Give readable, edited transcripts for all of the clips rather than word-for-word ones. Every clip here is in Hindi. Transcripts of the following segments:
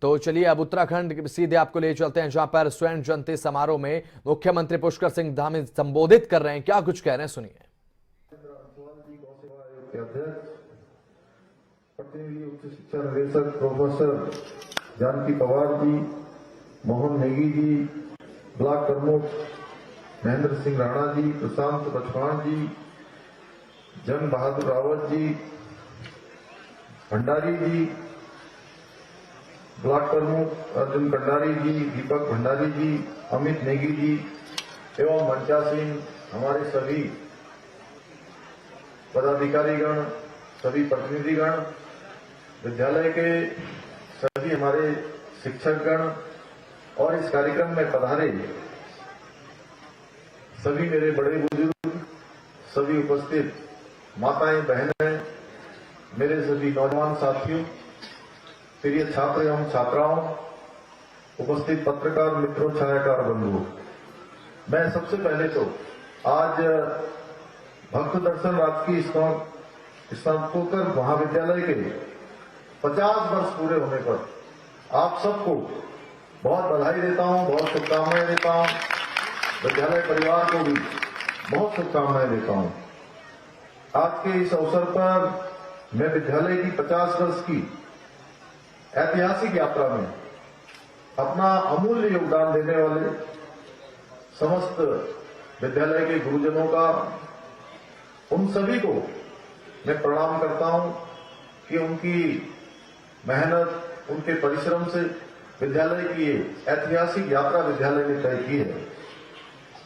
तो चलिए अब उत्तराखंड सीधे आपको ले चलते हैं, जहां पर स्वर्ण जयंती समारोह में मुख्यमंत्री पुष्कर सिंह धामी संबोधित कर रहे हैं। क्या कुछ कह रहे हैं, सुनिए। प्रतिनिधि उच्च शिक्षा निदेशक प्रोफेसर जानकी पवार जी, मोहन नेगी जी, ब्लॉक प्रमुख महेंद्र सिंह राणा जी, प्रशांत बचवान जी, जंग बहादुर रावत जी, भंडारी जी, ब्लॉक प्रमुख अर्जुन कंडारी जी, दीपक भंडारी जी, अमित नेगी जी एवं मंचासीन हमारे सभी पदाधिकारीगण, सभी प्रतिनिधिगण, विद्यालय के सभी हमारे शिक्षकगण और इस कार्यक्रम में पधारे सभी मेरे बड़े बुजुर्ग, सभी उपस्थित माताएं, बहनें, मेरे सभी नौजवान साथियों, प्रिय छात्र एवं छात्राओं, उपस्थित पत्रकार मित्रों, छायाकार बंधुओं, मैं सबसे पहले तो आज भक्त दर्शन राजकीय स्नातकोत्तर महाविद्यालय के 50 वर्ष पूरे होने पर आप सबको बहुत बधाई देता हूं, बहुत शुभकामनाएं देता हूं। विद्यालय परिवार को भी बहुत शुभकामनाएं देता हूं। आज के इस अवसर पर मैं विद्यालय की 50 वर्ष की ऐतिहासिक यात्रा में अपना अमूल्य योगदान देने वाले समस्त विद्यालय के गुरुजनों का, उन सभी को मैं प्रणाम करता हूं कि उनकी मेहनत, उनके परिश्रम से विद्यालय की ऐतिहासिक यात्रा विद्यालय ने तय की है।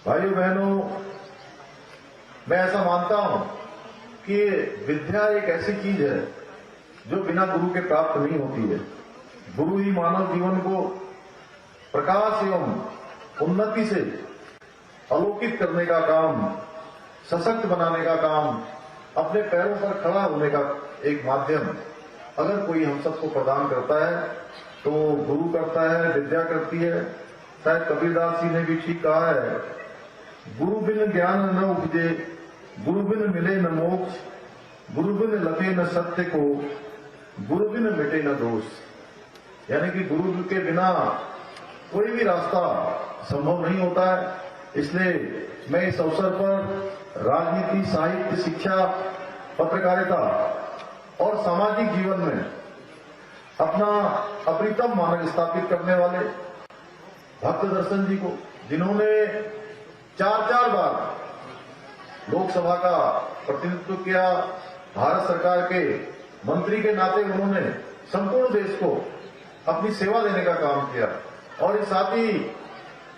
भाइयों बहनों, मैं ऐसा मानता हूं कि विद्या एक ऐसी चीज है जो बिना गुरु के प्राप्त नहीं होती है। गुरु ही मानव जीवन को प्रकाश एवं उन्नति से अलौकिक करने का काम, सशक्त बनाने का काम, अपने पैरों पर खड़ा होने का एक माध्यम अगर कोई हम सबको प्रदान करता है तो गुरु करता है, विद्या करती है। शायद कबीरदास जी ने भी ठीक कहा है, गुरु बिन ज्ञान न उपजे, गुरु बिन मिले न मोक्ष, गुरु बिन लगे न सत्य को, गुरु बिन मिटे न दोष। यानी कि गुरु के बिना कोई भी रास्ता संभव नहीं होता है। इसलिए मैं इस अवसर पर राजनीति, साहित्य, शिक्षा, पत्रकारिता और सामाजिक जीवन में अपना अप्रितम मार्ग स्थापित करने वाले भक्त दर्शन जी को, जिन्होंने 4 बार लोकसभा का प्रतिनिधित्व किया, भारत सरकार के मंत्री के नाते उन्होंने संपूर्ण देश को अपनी सेवा देने का काम किया और इस साथ ही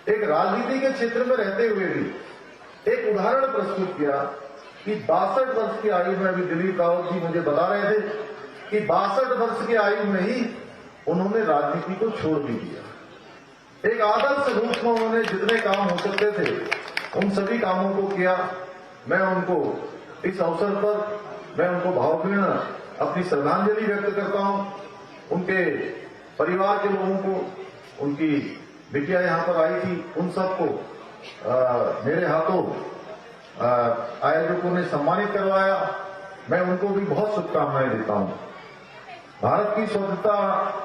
एक राजनीति के क्षेत्र में रहते हुए भी एक उदाहरण प्रस्तुत किया कि 62 वर्ष की आयु में, अभी दिलीप रावत जी मुझे बता रहे थे कि 62 वर्ष की आयु में ही उन्होंने राजनीति को छोड़ भी दिया। एक आदर्श रूप में उन्होंने जितने काम हो सकते थे उन सभी कामों को किया। मैं उनको इस अवसर पर मैं उनको भावपूर्ण अपनी श्रद्धांजलि व्यक्त करता हूं। उनके परिवार के लोगों को, उनकी बिटिया यहां पर आई थी, उन सबको मेरे हाथों आयोजकों ने सम्मानित करवाया। मैं उनको भी बहुत शुभकामनाएं देता हूं। भारत की स्वतंत्रता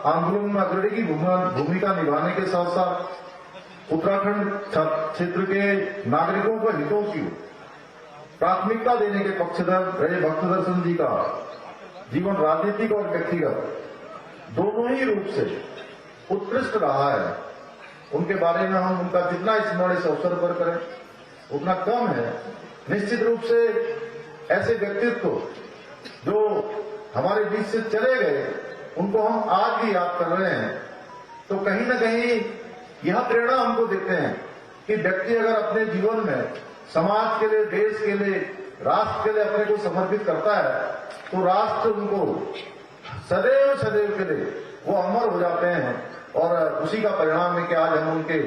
आंदोलन में अग्रणी की भूमिका निभाने के साथ साथ उत्तराखंड क्षेत्र के नागरिकों को हितों की प्राथमिकता देने के पक्षधर रहे भक्त दर्शन जी का जीवन राजनीतिक और व्यक्तिगत दोनों ही रूप से उत्कृष्ट रहा है। उनके बारे में हम उनका जितना स्मरण इस अवसर पर करें उतना कम है। निश्चित रूप से ऐसे व्यक्तित्व जो हमारे बीच से चले गए, उनको हम आज भी याद कर रहे हैं, तो कहीं न कहीं यह प्रेरणा हमको देते हैं कि व्यक्ति अगर अपने जीवन में समाज के लिए, देश के लिए, राष्ट्र के लिए अपने को समर्पित करता है तो राष्ट्र उनको सदैव सदैव के लिए वो अमर हो जाते हैं। और उसी का परिणाम है कि आज हम उनके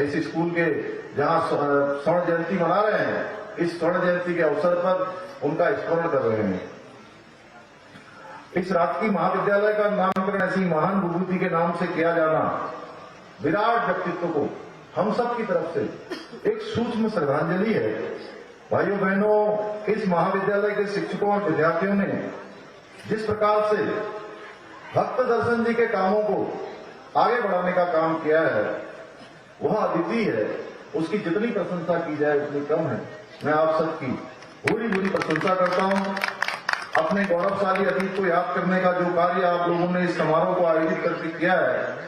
इस स्कूल के जहां स्वर्ण जयंती मना रहे हैं, इस स्वर्ण जयंती के अवसर पर उनका स्मरण कर रहे हैं। इस राजकीय महाविद्यालय का नामकरण ऐसी महान विभूति के नाम से किया जाना विराट व्यक्तित्व को हम सब की तरफ से एक सूक्ष्म श्रद्धांजलि है। भाइयों बहनों, इस महाविद्यालय के शिक्षकों और विद्यार्थियों ने जिस प्रकार से भक्त दर्शन जी के कामों को आगे बढ़ाने का काम किया है वह अद्वितीय है। उसकी जितनी प्रशंसा की जाए उतनी कम है। मैं आप सबकी पूरी पूरी प्रशंसा करता हूं। अपने गौरवशाली अतीत को याद करने का जो कार्य आप लोगों ने इस समारोह को आयोजित करके किया है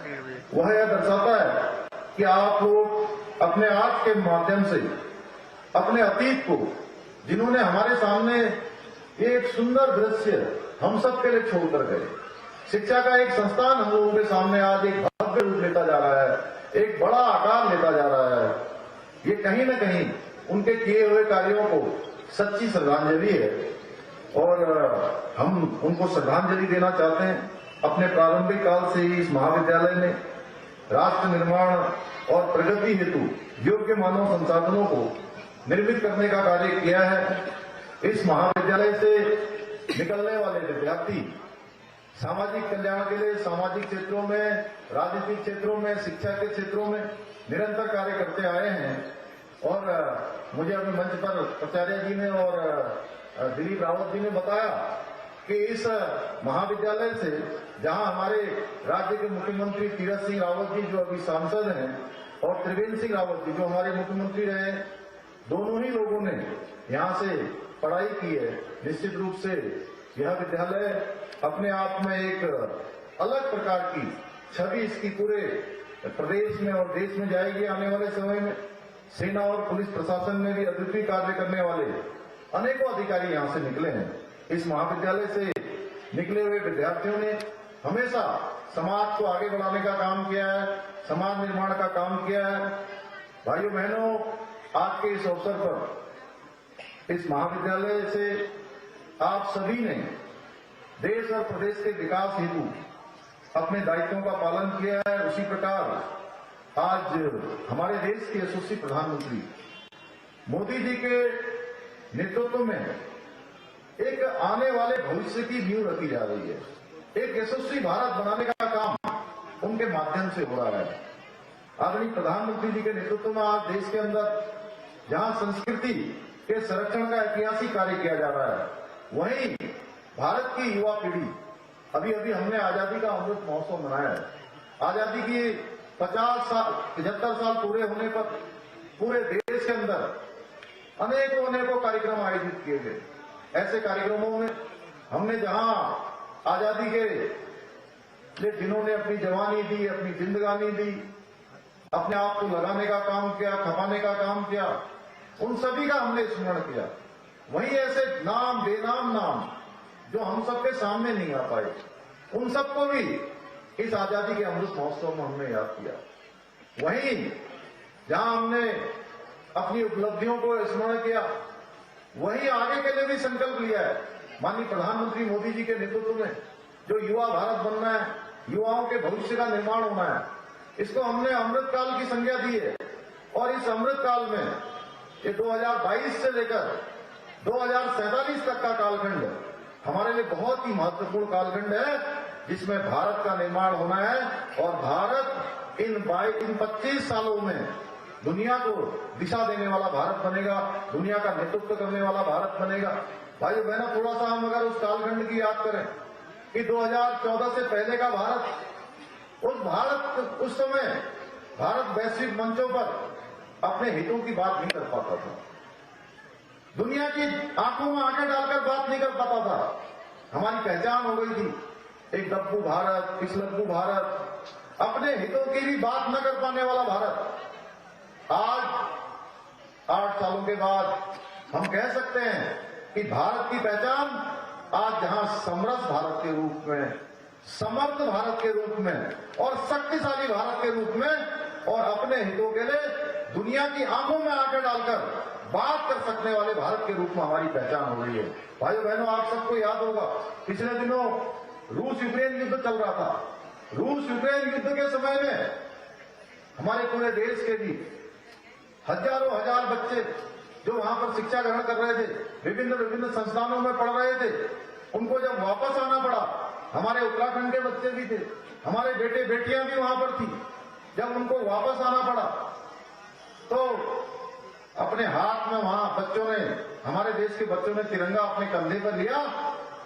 वह यह दर्शाता है कि आप लोग अपने आज के माध्यम से अपने अतीत को, जिन्होंने हमारे सामने एक सुंदर दृश्य हम सबके लिए छोड़कर गए, शिक्षा का एक संस्थान हम लोगों के सामने आज एक भव्य रूप लेता जा रहा है, एक बड़ा आकार लेता जा रहा है। ये कहीं न कहीं उनके किए हुए कार्यों को सच्ची श्रद्धांजलि है और हम उनको श्रद्धांजलि देना चाहते हैं। अपने प्रारंभिक काल से ही इस महाविद्यालय ने राष्ट्र निर्माण और प्रगति हेतु योग्य मानव संसाधनों को निर्मित करने का कार्य किया है। इस महाविद्यालय से निकलने वाले विद्यार्थी सामाजिक कल्याण के लिए सामाजिक क्षेत्रों में, राजनीतिक क्षेत्रों में, शिक्षा के क्षेत्रों में निरंतर कार्य करते आए हैं। और मुझे अभी मंच पर प्राचार्य जी ने और दिलीप रावत जी ने बताया कि इस महाविद्यालय से, जहां हमारे राज्य के मुख्यमंत्री तीरथ सिंह रावत जी जो अभी सांसद हैं और त्रिवेंद्र सिंह रावत जी जो हमारे मुख्यमंत्री रहे, दोनों ही लोगों ने यहां से पढ़ाई की है। निश्चित रूप से यह विद्यालय अपने आप में एक अलग प्रकार की छवि इसकी पूरे प्रदेश में और देश में जाएगी आने वाले समय में। सेना और पुलिस प्रशासन में भी अद्वितीय कार्य करने वाले अनेकों अधिकारी यहां से निकले हैं। इस महाविद्यालय से निकले हुए विद्यार्थियों ने हमेशा समाज को आगे बढ़ाने का काम किया है, समाज निर्माण का काम किया है। भाइयों बहनों, आज के इस अवसर पर इस महाविद्यालय से आप सभी ने देश और प्रदेश के विकास हेतु अपने दायित्वों का पालन किया है। उसी प्रकार आज हमारे देश के यशस्वी प्रधानमंत्री मोदी जी के नेतृत्व में एक आने वाले भविष्य की नींव रखी जा रही है। एक यशस्वी भारत बनाने का काम उनके माध्यम से हो रहा है। आदरणीय प्रधानमंत्री जी के नेतृत्व में आज देश के अंदर जहां संस्कृति के संरक्षण का ऐतिहासिक कार्य किया जा रहा है, वहीं भारत की युवा पीढ़ी, अभी अभी हमने आजादी का अमृत महोत्सव मनाया है। आजादी की 75 साल पूरे होने पर पूरे देश के अंदर अनेकों कार्यक्रम आयोजित किए गए। ऐसे कार्यक्रमों में हमने जहां आजादी के लिए जिन्होंने अपनी जवानी दी, अपनी जिंदगानी दी, अपने आप को लगाने का काम किया, खपाने का काम किया, उन सभी का हमने स्मरण किया। वहीं ऐसे नाम बेनाम नाम जो हम सबके सामने नहीं आ पाए, उन सबको भी इस आजादी के अमृत महोत्सव में हमने याद किया। वहीं जहां हमने अपनी उपलब्धियों को स्मरण किया, वहीं आगे के लिए भी संकल्प लिया है। माननीय प्रधानमंत्री मोदी जी के नेतृत्व में जो युवा भारत बनना है, युवाओं के भविष्य का निर्माण होना है, इसको हमने अमृत काल की संज्ञा दी है। और इस अमृत काल में ये 2022 से लेकर 2047 तक का कालखंड हमारे लिए बहुत ही महत्वपूर्ण कालखंड है, जिसमें भारत का निर्माण होना है। और भारत इन 25 सालों में दुनिया को दिशा देने वाला भारत बनेगा, दुनिया का नेतृत्व करने वाला भारत बनेगा। भाइयों बहनों, थोड़ा सा हम अगर उस कालखंड की याद करें कि 2014 से पहले का भारत, उस समय भारत वैश्विक मंचों पर अपने हितों की बात नहीं कर पाता था, दुनिया की आंखों में आंखें डालकर बात नहीं कर पाता था। हमारी पहचान हो गई थी एक डब्बू भारत, पिछलग्गू भारत, अपने हितों की भी बात न कर पाने वाला भारत। आज 8 सालों के बाद हम कह सकते हैं कि भारत की पहचान आज जहां समरस भारत के रूप में, समर्थ भारत के रूप में और शक्तिशाली भारत के रूप में और अपने हितों के लिए दुनिया की आंखों में आंखें डालकर बात कर सकने वाले भारत के रूप में हमारी पहचान हो रही है। भाइयों बहनों, आप सबको याद होगा पिछले दिनों रूस यूक्रेन युद्ध चल रहा था। रूस यूक्रेन युद्ध के समय में हमारे पूरे देश के भी हजारों हजार बच्चे जो वहां पर शिक्षा ग्रहण कर रहे थे, विभिन्न संस्थानों में पढ़ रहे थे, उनको जब वापस आना पड़ा, हमारे उत्तराखंड के बच्चे भी थे, हमारे बेटे बेटियां भी वहां पर थी, जब उनको वापस आना पड़ा तो अपने हाथ में वहां बच्चों ने, हमारे देश के बच्चों ने तिरंगा अपने कंधे पर लिया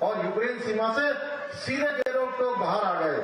और यूक्रेन सीमा से सीधे गेरों बाहर आ गए।